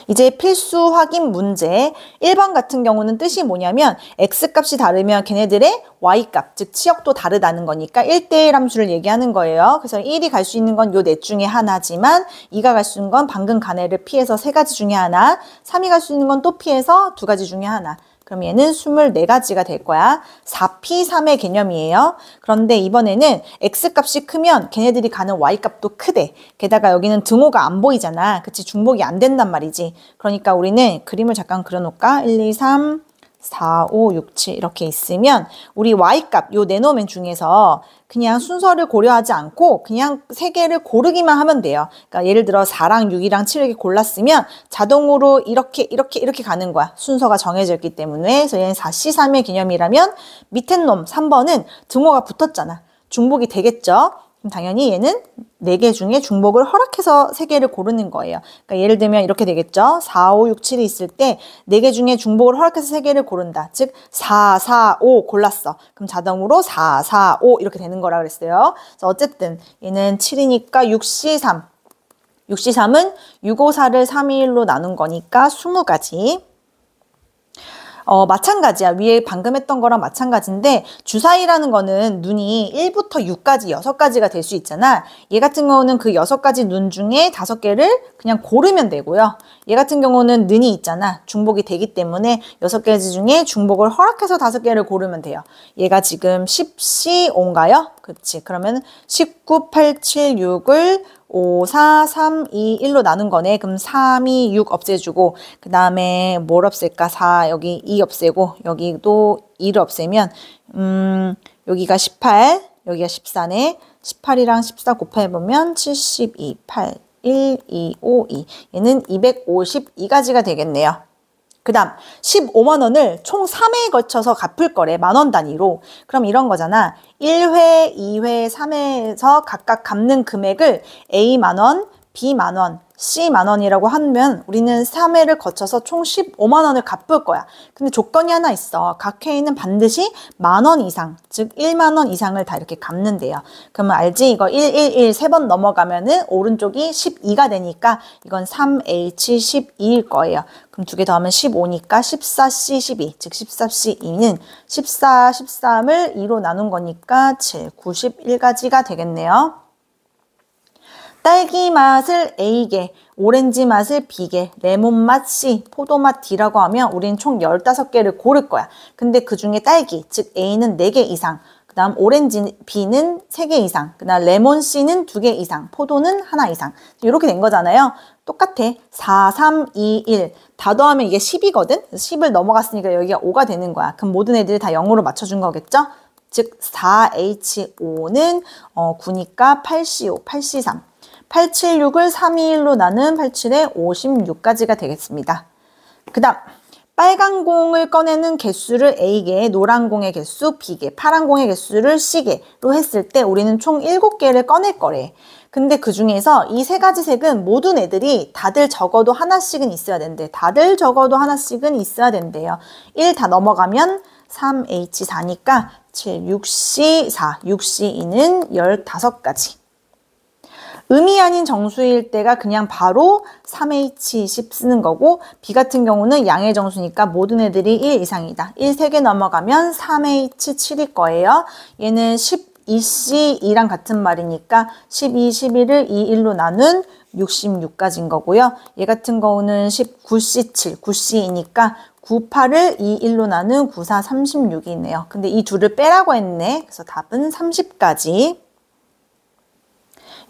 이제 필수 확인 문제 1번 같은 경우는 뜻이 뭐냐면 x값이 다르면 걔네들의 y값, 즉 치역도 다르다는 거니까 1대1 함수를 얘기하는 거예요. 그래서 1이 갈 수 있는 건 요 넷 중에 하나지만 2가 갈 수 있는 건 방금 간 애를 피해서 3가지 중에 하나, 3이 갈 수 있는 건 또 피해서 2가지 중에 하나. 그럼 얘는 24가지가 될 거야. 4P3의 개념이에요. 그런데 이번에는 X값이 크면 걔네들이 가는 Y값도 크대. 게다가 여기는 등호가 안 보이잖아. 그치? 중복이 안 된단 말이지. 그러니까 우리는 그림을 잠깐 그려놓을까? 1, 2, 3, 4, 5, 6, 7 이렇게 있으면 우리 Y값 요 내놓으면 중에서 그냥 순서를 고려하지 않고 그냥 3개를 고르기만 하면 돼요. 그러니까 예를 들어 4랑 6이랑 7 이렇게 골랐으면 자동으로 이렇게 가는 거야. 순서가 정해져 있기 때문에. 그래서 얘는 4C3의 개념이라면 밑에 놈 3번은 등호가 붙었잖아. 중복이 되겠죠. 그럼 당연히 얘는 4개 중에 중복을 허락해서 3개를 고르는 거예요. 그러니까 예를 들면 이렇게 되겠죠. 4, 5, 6, 7이 있을 때 4개 중에 중복을 허락해서 3개를 고른다. 즉 4, 4, 5 골랐어. 그럼 자동으로 4, 4, 5 이렇게 되는 거라 그랬어요. 그래서 어쨌든 얘는 7이니까 6C3. 6C3은 6, 5, 4를 3, 2, 1로 나눈 거니까 20가지. 마찬가지야. 위에 방금 했던 거랑 마찬가지인데 주사위라는 거는 눈이 1부터 6까지 6가지가 될 수 있잖아. 얘 같은 경우는 그 6가지 눈 중에 5개를 그냥 고르면 되고요. 얘 같은 경우는 는이 있잖아. 중복이 되기 때문에 6가지 중에 중복을 허락해서 5개를 고르면 돼요. 얘가 지금 10C5인가요? 그렇지. 그러면 19, 8, 7, 6을 5, 4, 3, 2, 1로 나눈 거네. 그럼 3, 2, 6 없애주고 그 다음에 뭘 없앨까? 4, 여기 2 없애고 여기도 2를 없애면 여기가 18, 여기가 14네. 18이랑 14 곱해보면 72, 8, 1, 2, 5, 2. 얘는 252가지가 되겠네요. 그 다음 15만 원을 총 3회에 걸쳐서 갚을 거래. 만원 단위로. 그럼 이런 거잖아. 1회, 2회, 3회에서 각각 갚는 금액을 A 만원, B 만원, C 만원이라고 하면 우리는 3회를 거쳐서 총 15만 원을 갚을 거야. 근데 조건이 하나 있어. 각 회에는 반드시 만원 이상, 즉 1만 원 이상을 다 이렇게 갚는데요. 그러면 알지? 이거 1, 1, 1 3번 넘어가면은 오른쪽이 12가 되니까 이건 3H12일 거예요. 그럼 2개 더하면 15니까 14C12, 즉 14C2는 14, 13을 2로 나눈 거니까 7, 91가지가 되겠네요. 딸기 맛을 A개, 오렌지 맛을 B개, 레몬 맛 C, 포도 맛 D라고 하면 우린 총 15개를 고를 거야. 근데 그 중에 딸기, 즉 A는 4개 이상, 그 다음 오렌지 B는 3개 이상, 그 다음 레몬 C는 2개 이상, 포도는 1 이상. 이렇게 된 거잖아요. 똑같아. 4, 3, 2, 1. 다 더하면 이게 10이거든? 10을 넘어갔으니까 여기가 5가 되는 거야. 그럼 모든 애들이 다 0으로 맞춰준 거겠죠? 즉 4H5는 9니까 8C5, 8C3. 876을 3, 2, 1로 나눈 87에 56가지가 되겠습니다. 그 다음 빨간 공을 꺼내는 개수를 A개, 노란 공의 개수 B개, 파란 공의 개수를 C개로 했을 때 우리는 총 7개를 꺼낼 거래. 근데 그 중에서 이 3가지 색은 모든 애들이 다들 적어도 하나씩은 있어야 된대. 다들 적어도 하나씩은 있어야 된대요. 1 다 넘어가면 3H4니까 7, 6C4, 6C2는 15가지. 음이 아닌 정수일 때가 그냥 바로 3H10 쓰는 거고 B 같은 경우는 양의 정수니까 모든 애들이 1 이상이다. 1 3개 넘어가면 3H7일 거예요. 얘는 12C2랑 같은 말이니까 12, 11을 2, 1로 나눈 66가지인 거고요. 얘 같은 경우는 19C7, 9C2니까 9, 8을 2, 1로 나눈 9, 4, 36이네요. 근데 이 둘을 빼라고 했네. 그래서 답은 30가지.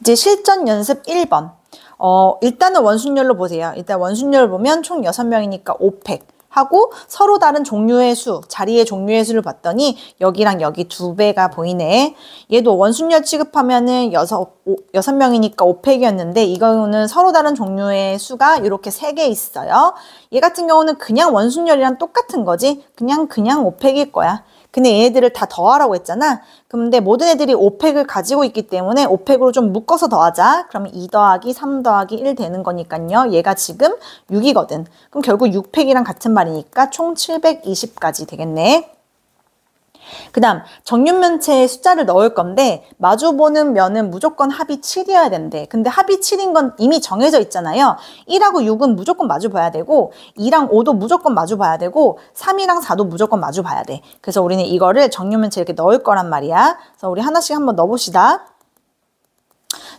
이제 실전 연습 1번. 일단은 원순열로 보세요. 일단 원순열 보면 총 6명이니까 5팩. 하고 서로 다른 종류의 수, 자리의 종류의 수를 봤더니 여기랑 여기 2배가 보이네. 얘도 원순열 취급하면은 6명이니까 5팩이었는데 이거는 서로 다른 종류의 수가 이렇게 3개 있어요. 얘 같은 경우는 그냥 원순열이랑 똑같은 거지. 그냥 5팩일 거야. 근데 얘네들을 다 더하라고 했잖아. 근데 모든 애들이 5팩을 가지고 있기 때문에 5팩으로 좀 묶어서 더하자. 그러면 2 더하기 3 더하기 1 되는 거니까요. 얘가 지금 6이거든. 그럼 결국 6팩이랑 같은 말이니까 총 720까지 되겠네. 그 다음 정육면체에 숫자를 넣을 건데 마주보는 면은 무조건 합이 7이어야 된대. 근데 합이 7인 건 이미 정해져 있잖아요. 1하고 6은 무조건 마주 봐야 되고 2랑 5도 무조건 마주 봐야 되고 3이랑 4도 무조건 마주 봐야 돼. 그래서 우리는 이거를 정육면체에 이렇게 넣을 거란 말이야. 그래서 우리 하나씩 한번 넣어봅시다.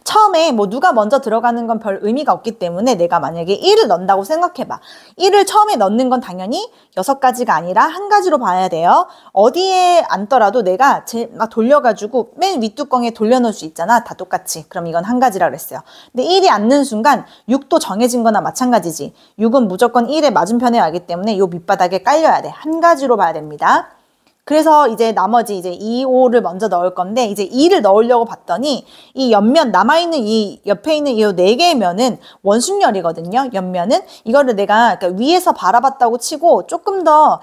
처음에 뭐 누가 먼저 들어가는 건 별 의미가 없기 때문에 내가 만약에 1을 넣는다고 생각해봐. 1을 처음에 넣는 건 당연히 6가지가 아니라 1가지로 봐야 돼요. 어디에 앉더라도 내가 막 돌려가지고 맨 윗뚜껑에 돌려놓을 수 있잖아. 다 똑같이. 그럼 이건 1가지라 그랬어요. 근데 1이 앉는 순간 6도 정해진 거나 마찬가지지. 6은 무조건 1의 맞은편에 와기 때문에 이 밑바닥에 깔려야 돼. 1가지로 봐야 됩니다. 그래서 이제 나머지 이제 2, 5를 먼저 넣을 건데 이제 2를 넣으려고 봤더니 이 옆면 남아있는 이 옆에 있는 이 4개의 면은 원순열이거든요. 옆면은 이거를 내가 그러니까 위에서 바라봤다고 치고 조금 더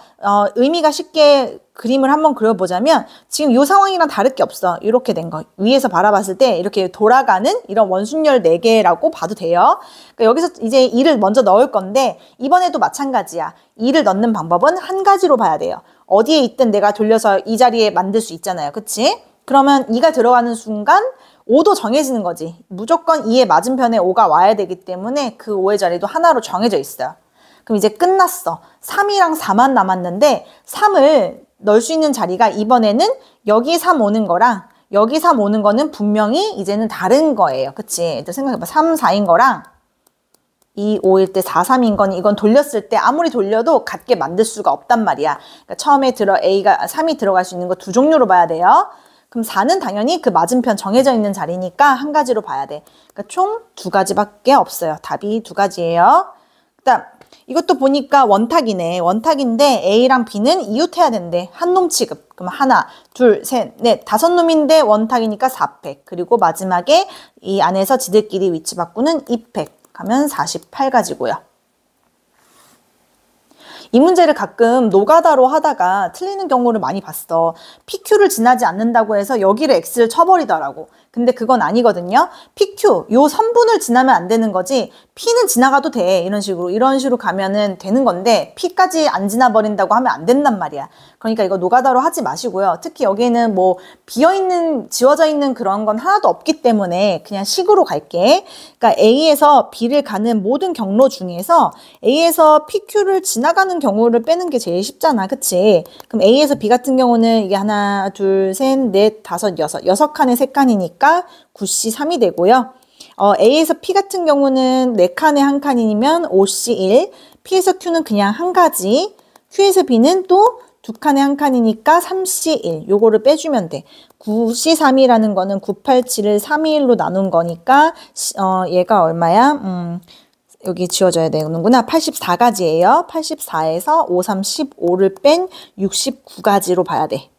의미가 쉽게 그림을 한번 그려보자면 지금 이 상황이랑 다를 게 없어. 이렇게 된 거. 위에서 바라봤을 때 이렇게 돌아가는 이런 원순열 4개라고 봐도 돼요. 그러니까 여기서 이제 2를 먼저 넣을 건데 이번에도 마찬가지야. 2를 넣는 방법은 1가지로 봐야 돼요. 어디에 있든 내가 돌려서 이 자리에 만들 수 있잖아요. 그치? 그러면 2가 들어가는 순간 5도 정해지는 거지. 무조건 2의 맞은편에 5가 와야 되기 때문에 그 5의 자리도 하나로 정해져 있어요. 그럼 이제 끝났어. 3이랑 4만 남았는데 3을 넣을 수 있는 자리가 이번에는 여기 3 오는 거랑 여기 3 오는 거는 분명히 이제는 다른 거예요. 그치? 생각해봐. 3, 4인 거랑 2, 5일 때 4, 3인 건 이건 돌렸을 때 아무리 돌려도 같게 만들 수가 없단 말이야. 그러니까 처음에 A가 3이 들어갈 수 있는 거 2종류로 봐야 돼요. 그럼 4는 당연히 그 맞은편 정해져 있는 자리니까 1가지로 봐야 돼. 그러니까 총 2가지밖에 없어요. 답이 2가지예요. 그다음 이것도 보니까 원탁이네. 원탁인데 A랑 B는 이웃해야 된대. 한 놈 취급. 그럼 하나, 둘, 셋, 넷, 5놈인데 원탁이니까 4팩. 그리고 마지막에 이 안에서 지들끼리 위치 바꾸는 2팩. 가면 48가지고요. 이 문제를 가끔 노가다로 하다가 틀리는 경우를 많이 봤어. PQ를 지나지 않는다고 해서 여기를 X를 쳐버리더라고. 근데 그건 아니거든요. PQ, 요 선분을 지나면 안 되는 거지 P는 지나가도 돼. 이런 식으로 가면은 되는 건데 P까지 안 지나버린다고 하면 안 된단 말이야. 그러니까 이거 노가다로 하지 마시고요. 특히 여기에는 뭐 비어있는, 지워져 있는 그런 건 하나도 없기 때문에 그냥 식으로 갈게. 그러니까 A에서 B를 가는 모든 경로 중에서 A에서 PQ를 지나가는 경우를 빼는 게 제일 쉽잖아. 그치? 그럼 A에서 B 같은 경우는 이게 하나, 둘, 셋, 넷, 다섯, 여섯 칸에 3칸이니까 9C 3이 되고요. A에서 P 같은 경우는 4칸에 1칸이면 5C 1, P에서 Q는 그냥 1가지, Q에서 B는 또 2칸에 1칸이니까 3C 1, 요거를 빼주면 돼. 9C 3이라는 거는 987을 3이 1로 나눈 거니까 얘가 얼마야? 여기 지워져야 되는구나. 84가지예요. 84에서 5, 3, 15를 뺀 69가지로 봐야 돼.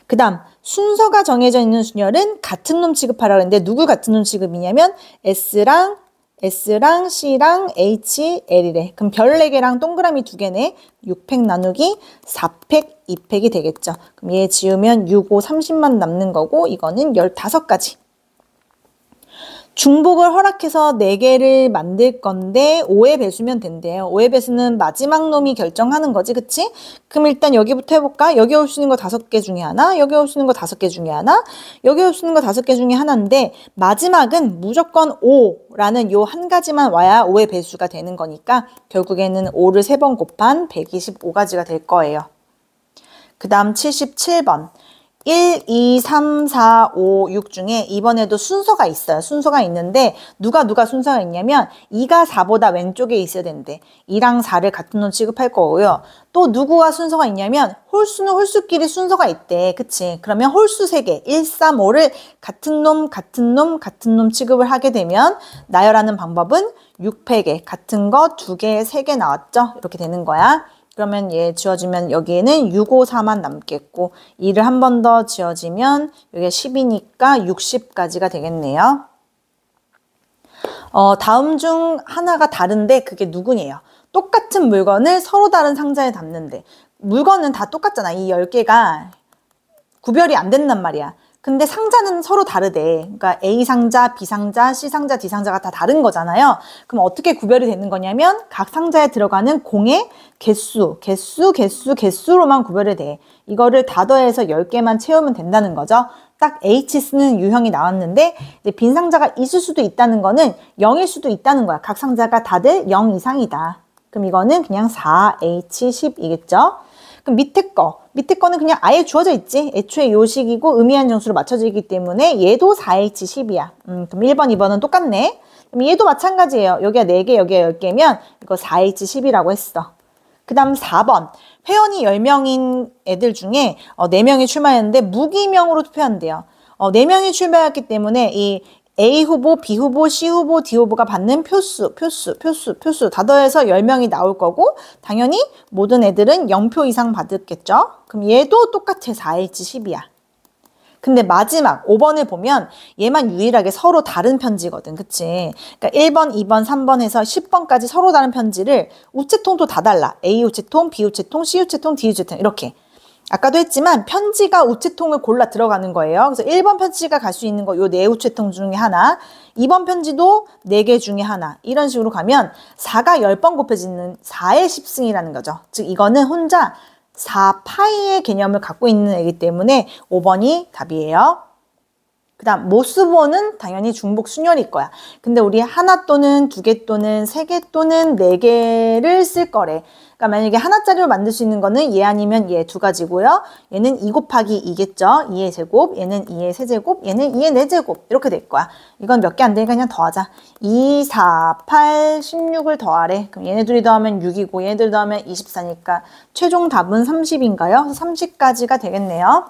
그 다음 순서가 정해져 있는 순열은 같은 놈 취급하라고 했는데 누구 같은 놈 취급이냐면 S랑 C랑 H, L이래. 그럼 별 4개랑 동그라미 2개네. 6팩 나누기 4팩, 2팩이 되겠죠. 그럼 얘 지우면 6, 5, 30만 남는 거고 이거는 15가지. 중복을 허락해서 4개를 만들 건데 5의 배수면 된대요. 5의 배수는 마지막 놈이 결정하는 거지, 그치? 그럼 일단 여기부터 해볼까? 여기 올 수 있는 거 5개 중에 하나, 여기 올 수 있는 거 5개 중에 하나, 여기 올 수 있는 거 5개 중에 하나인데 마지막은 무조건 5라는 요 한 가지만 와야 5의 배수가 되는 거니까 결국에는 5를 3번 곱한 125가지가 될 거예요. 그 다음 77번. 1, 2, 3, 4, 5, 6 중에 이번에도 순서가 있어요. 순서가 있는데 누가 순서가 있냐면 2가 4보다 왼쪽에 있어야 된대. 2랑 4를 같은 놈 취급할 거고요. 또 누구와 순서가 있냐면 홀수는 홀수끼리 순서가 있대. 그치? 그러면 홀수 3개, 1, 3, 5를 같은 놈 취급을 하게 되면 나열하는 방법은 6팩에 같은 거 2개, 3개 나왔죠? 이렇게 되는 거야. 그러면 얘 지워지면 여기에는 6, 5, 4만 남겠고 2를 한 번 더 지워지면 여기가 10이니까 60까지가 되겠네요. 다음 중 하나가 다른데 그게 누구냐요? 똑같은 물건을 서로 다른 상자에 담는데 물건은 다 똑같잖아. 이 10개가 구별이 안 된단 말이야. 근데 상자는 서로 다르대. 그러니까 A 상자, B 상자, C 상자, D 상자가 다 다른 거잖아요. 그럼 어떻게 구별이 되는 거냐면 각 상자에 들어가는 공의 개수로만 구별이 돼. 이거를 다 더해서 10개만 채우면 된다는 거죠. 딱 H 쓰는 유형이 나왔는데 이제 빈 상자가 있을 수도 있다는 거는 0일 수도 있다는 거야. 각 상자가 다들 0 이상이다. 그럼 이거는 그냥 4H10이겠죠. 그럼 밑에 거는 그냥 아예 주어져 있지. 애초에 요식이고 의미한 정수로 맞춰져 있기 때문에 얘도 4H10이야. 그럼 1번, 2번은 똑같네. 그럼 얘도 마찬가지예요. 여기가 4개, 여기가 10개면 이거 4H10이라고 했어. 그 다음 4번. 회원이 10명인 애들 중에 4명이 출마했는데 무기명으로 투표한대요. 4명이 출마했기 때문에 이 A 후보, B 후보, C 후보, D 후보가 받는 표수 다 더해서 10명이 나올 거고 당연히 모든 애들은 0표 이상 받았겠죠. 그럼 얘도 똑같아. 4H10이야. 근데 마지막 5번을 보면 얘만 유일하게 서로 다른 편지거든. 그치? 그러니까 1번, 2번, 3번 해서 10번까지 서로 다른 편지를 우체통도 다 달라. A 우체통, B 우체통, C 우체통, D 우체통 이렇게. 아까도 했지만 편지가 우체통을 골라 들어가는 거예요. 그래서 1번 편지가 갈 수 있는 거 요 4우체통 중에 하나, 2번 편지도 4개 중에 하나 이런 식으로 가면 4가 10번 곱해지는 4의 10승이라는 거죠. 즉 이거는 혼자 4파이의 개념을 갖고 있는 애기 때문에 5번이 답이에요. 그 다음 모스보는 당연히 중복 순열일 거야. 근데 우리 하나 또는 2개 또는 3개 또는 4개를 쓸 거래. 그러니까 만약에 하나짜리로 만들 수 있는 거는 얘 아니면 얘 2가지고요. 얘는 2 곱하기 2겠죠. 2의 제곱, 얘는 2의 세제곱, 얘는 2의 4제곱 이렇게 될 거야. 이건 몇 개 안 되니까 그냥 더하자. 2, 4, 8, 16을 더하래. 그럼 얘네 둘이 더하면 6이고 얘네들 더하면 24니까 최종 답은 30인가요? 30까지가 되겠네요.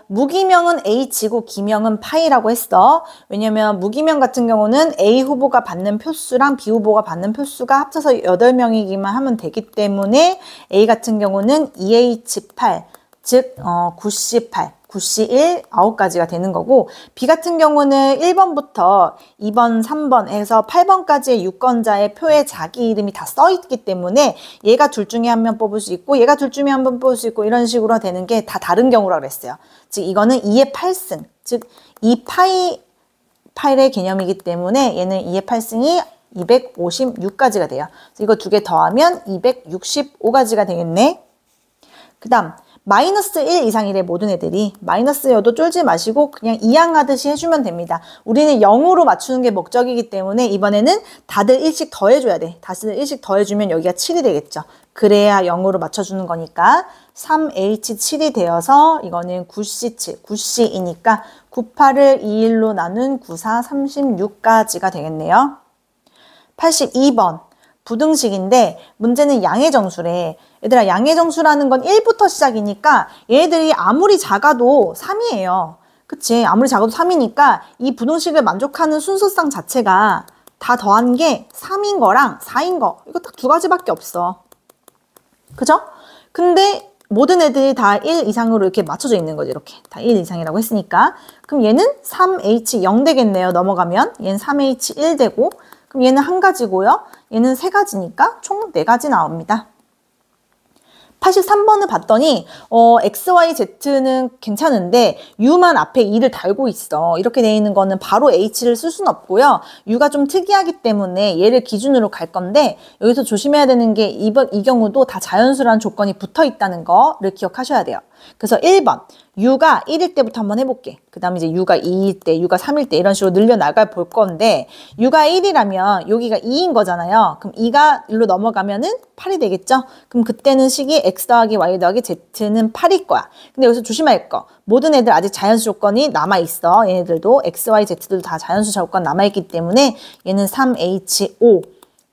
무기명은 H고 기명은 파이라고 했어. 왜냐면 무기명 같은 경우는 A 후보가 받는 표수랑 B 후보가 받는 표수가 합쳐서 8명이기만 하면 되기 때문에 A 같은 경우는 2H8, 즉 9C8, 9C1, 9가지가 되는 거고 B 같은 경우는 1번부터 2번, 3번 해서 8번까지의 유권자의 표에 자기 이름이 다 써 있기 때문에 얘가 둘 중에 한 명 뽑을 수 있고 얘가 둘 중에 한 번 뽑을 수 있고 이런 식으로 되는 게 다 다른 경우라고 그랬어요. 즉 이거는 2의 8승, 즉 2파이의 개념이기 때문에 얘는 2의 8승이 256가지가 돼요. 이거 2개 더하면 265가지가 되겠네. 그 다음 마이너스 1 이상이래 모든 애들이. 마이너스여도 쫄지 마시고 그냥 이양하듯이 해주면 됩니다. 우리는 0으로 맞추는 게 목적이기 때문에 이번에는 다들 1씩 더해줘야 돼. 다들 1씩 더해주면 여기가 7이 되겠죠. 그래야 0으로 맞춰주는 거니까 3H7이 되어서 이거는 9C7, 9C이니까 98을 21로 나눈 94, 36까지가 되겠네요. 82번. 부등식인데 문제는 양의 정수래. 얘들아 양의 정수라는 건 1부터 시작이니까 얘들이 아무리 작아도 3이에요. 그치? 아무리 작아도 3이니까 이 부등식을 만족하는 순서상 자체가 다 더한 게 3인 거랑 4인 거 이거 딱 2가지밖에 없어. 그죠? 근데 모든 애들이 다 1 이상으로 이렇게 맞춰져 있는 거지. 이렇게 다 1 이상이라고 했으니까 그럼 얘는 3H0 되겠네요. 넘어가면 얘는 3H1 되고 그럼 얘는 1가지고요. 얘는 3가지니까 총 4가지 나옵니다. 83번을 봤더니 X, Y, Z는 괜찮은데 U만 앞에 2를 달고 있어. 이렇게 돼 있는 거는 바로 H를 쓸 수는 없고요. U가 좀 특이하기 때문에 얘를 기준으로 갈 건데 여기서 조심해야 되는 게 이 경우도 다 자연수라는 조건이 붙어 있다는 거를 기억하셔야 돼요. 그래서 1번 U가 1일 때부터 한번 해볼게. 그 다음에 이제 U가 2일 때, U가 3일 때 이런 식으로 늘려나가 볼 건데 U가 1이라면 여기가 2인 거잖아요. 그럼 2가 1로 넘어가면은 8이 되겠죠? 그럼 그때는 식이 X 더하기 Y 더하기 Z는 8일 거야. 근데 여기서 조심할 거. 모든 애들 아직 자연수 조건이 남아있어. 얘네들도 X, Y, Z들도 다 자연수 조건 남아있기 때문에 얘는 3H5.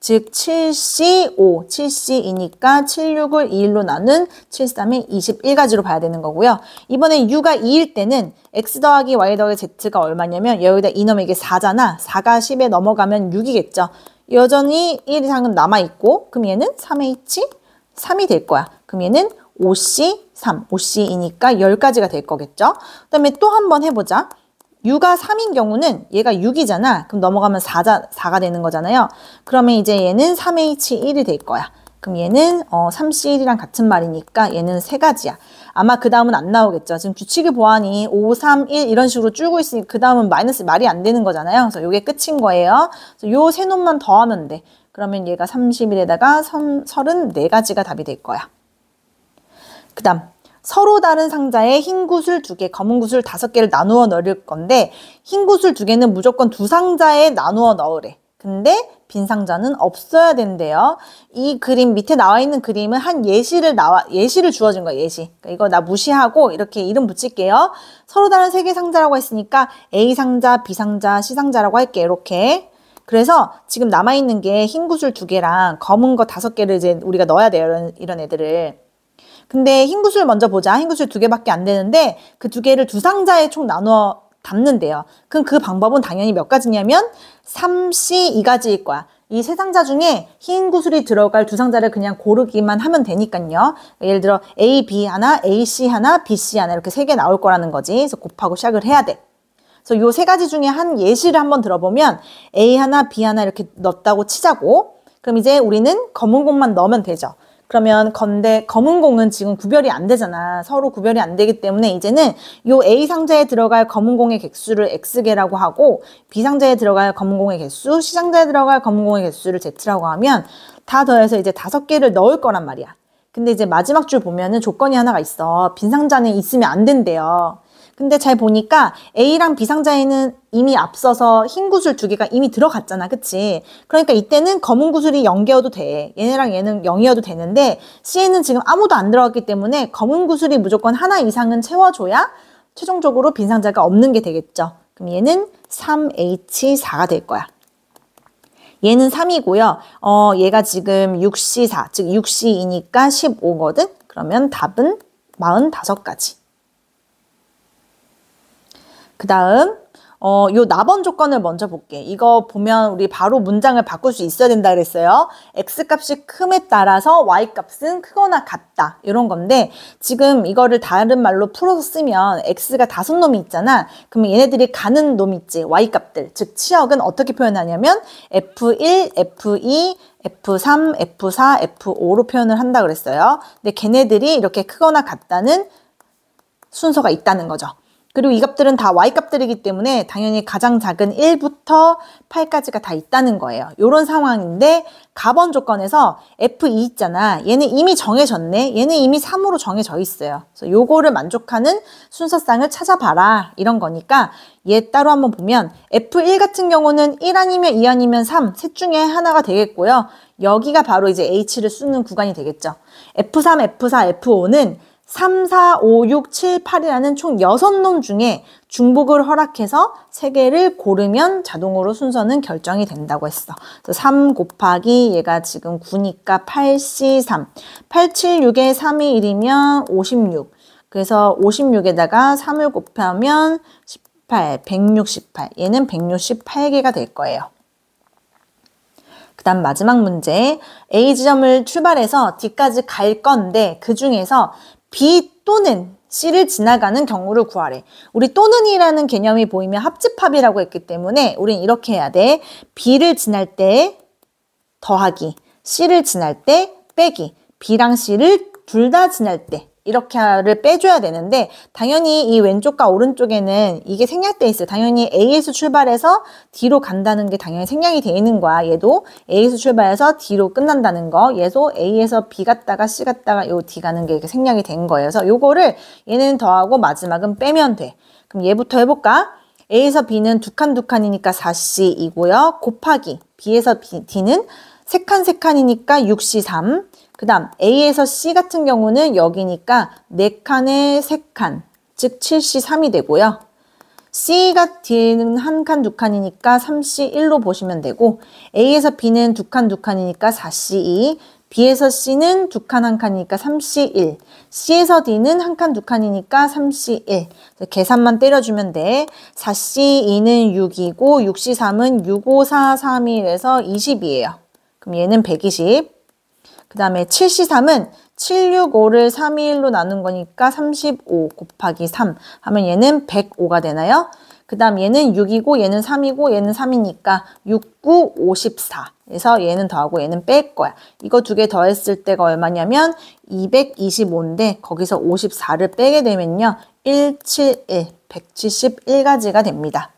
즉 7C5, 7C이니까 76을 2일로 나눈 73이 21가지로 봐야 되는 거고요. 이번에 U가 2일 때는 X 더하기 Y 더하기 Z가 얼마냐면 여기다 2 넣으면 이게 4잖아. 4가 10에 넘어가면 6이겠죠. 여전히 1 이상은 남아있고, 그럼 얘는 3H3이 될 거야. 그럼 얘는 5C3, 5C이니까 10가지가 될 거겠죠? 그 다음에 또 한번 해보자. U가 3인 경우는 얘가 6이잖아. 그럼 넘어가면 4가 되는 거잖아요. 그러면 이제 얘는 3H1이 될 거야. 그럼 얘는 3C1이랑 같은 말이니까 얘는 3가지야. 아마 그 다음은 안 나오겠죠. 지금 규칙을 보아하니 5, 3, 1 이런 식으로 줄고 있으니 그 다음은 마이너스 말이 안 되는 거잖아요. 그래서 이게 끝인 거예요. 그래서 요 세 놈만 더하면 돼. 그러면 얘가 31에다가 34가지가 답이 될 거야. 그 다음 서로 다른 상자에 흰 구슬 2개, 검은 구슬 5개를 나누어 넣을 건데 흰 구슬 2개는 무조건 두 상자에 나누어 넣으래. 근데 빈 상자는 없어야 된대요. 이 그림 밑에 나와 있는 그림은 한 예시를 주어준 거야, 예시. 그러니까 이거 나 무시하고 이렇게 이름 붙일게요. 서로 다른 3개 상자라고 했으니까 A 상자, B 상자, C 상자라고 할게, 이렇게. 그래서 지금 남아있는 게 흰 구슬 2개랑 검은 거 5개를 이제 우리가 넣어야 돼요, 이런 애들을. 근데 흰 구슬 먼저 보자. 흰 구슬 2개밖에 안 되는데 그 2개를 두 상자에 총 나누어 담는데요. 그럼 그 방법은 당연히 몇 가지냐면 3C2가지일 거야. 이 세 상자 중에 흰 구슬이 들어갈 두 상자를 그냥 고르기만 하면 되니까요. 예를 들어 A, B 하나, A, C 하나, B, C 하나 이렇게 3개 나올 거라는 거지. 그래서 곱하고 시작을 해야 돼. 그래서 요 3가지 중에 한 예시를 한번 들어보면 A 하나, B 하나 이렇게 넣었다고 치자고. 그럼 이제 우리는 검은 공만 넣으면 되죠. 그러면 검은 공은 지금 구별이 안 되잖아. 서로 구별이 안 되기 때문에 이제는 요 A 상자에 들어갈 검은 공의 개수를 X개라고 하고 B 상자에 들어갈 검은 공의 개수, C 상자에 들어갈 검은 공의 개수를 Z라고 하면 다 더해서 이제 5개를 넣을 거란 말이야. 근데 이제 마지막 줄 보면은 조건이 하나가 있어. 빈 상자는 있으면 안 된대요. 근데 잘 보니까 A랑 B 상자에는 이미 앞서서 흰 구슬 2개가 이미 들어갔잖아. 그치? 그러니까 이때는 검은 구슬이 0개여도 돼. 얘네랑 얘는 0이어도 되는데 C에는 지금 아무도 안 들어갔기 때문에 검은 구슬이 무조건 하나 이상은 채워줘야 최종적으로 빈 상자가 없는 게 되겠죠. 그럼 얘는 3H4가 될 거야. 얘는 3이고요. 얘가 지금 6C4, 즉 6C2니까 15거든? 그러면 답은 45가지. 그 다음 요 나번 조건을 먼저 볼게. 이거 보면 우리 바로 문장을 바꿀 수 있어야 된다 그랬어요. X값이 큼에 따라서 Y값은 크거나 같다. 이런 건데 지금 이거를 다른 말로 풀어서 쓰면 X가 5놈이 있잖아. 그러면 얘네들이 가는 놈 있지. Y값들. 즉 치역은 어떻게 표현하냐면 F1, F2, F3, F4, F5로 표현을 한다 그랬어요. 근데 걔네들이 이렇게 크거나 같다는 순서가 있다는 거죠. 그리고 이 값들은 다 Y값들이기 때문에 당연히 가장 작은 1부터 8까지가 다 있다는 거예요. 이런 상황인데 가번 조건에서 F2 있잖아. 얘는 이미 정해졌네. 얘는 이미 3으로 정해져 있어요. 그래서 요거를 만족하는 순서상을 찾아봐라. 이런 거니까 얘 따로 한번 보면 F1 같은 경우는 1 아니면 2 아니면 3, 셋 중에 하나가 되겠고요. 여기가 바로 이제 H를 쓰는 구간이 되겠죠. F3, F4, F5는 3, 4, 5, 6, 7, 8이라는 총 6놈 중에 중복을 허락해서 3개를 고르면 자동으로 순서는 결정이 된다고 했어. 그래서 3 곱하기 얘가 지금 9니까 8C3. 8, 7, 6에 3이 1이면 56. 그래서 56에다가 3을 곱하면 18, 168. 얘는 168개가 될 거예요. 그 다음 마지막 문제. A 지점을 출발해서 D까지 갈 건데 그 중에서 B 또는 C를 지나가는 경우를 구하래. 우리 또는이라는 개념이 보이면 합집합이라고 했기 때문에 우린 이렇게 해야 돼. B를 지날 때 더하기, C를 지날 때 빼기, B랑 C를 둘 다 지날 때 이렇게를 빼줘야 되는데 당연히 이 왼쪽과 오른쪽에는 이게 생략돼 있어요. 당연히 A에서 출발해서 D로 간다는 게 당연히 생략이 돼 있는 거야. 얘도 A에서 출발해서 D로 끝난다는 거. 얘도 A에서 B 갔다가 C 갔다가 요 D 가는 게 이렇게 생략이 된 거예요. 그래서 요거를 얘는 더하고 마지막은 빼면 돼. 그럼 얘부터 해볼까? A에서 B는 두 칸이니까 4C이고요. 곱하기 B에서 D는 세 칸이니까 6C3. 그 다음 A에서 C 같은 경우는 여기니까 4칸에 3칸, 즉 7C3이 되고요. C가 D는 1칸, 2칸이니까 3C1로 보시면 되고 A에서 B는 2칸이니까 4C2, B에서 C는 2칸 1칸이니까 3C1. C에서 D는 1칸 2칸이니까 3C1. 계산만 때려주면 돼. 4C2는 6이고 6C3은 6, 5, 4, 3, 1에서 20이에요. 그럼 얘는 120. 그 다음에 7C3은 7, 6, 5를 3, 1로 나눈 거니까 35 곱하기 3 하면 얘는 105가 되나요? 그 다음 얘는 6이고 얘는 3이고 얘는 3이니까 6, 9, 54. 그래서 얘는 더하고 얘는 뺄 거야. 이거 두 개 더했을 때가 얼마냐면 225인데 거기서 54를 빼게 되면요. 171, 171가지가 됩니다.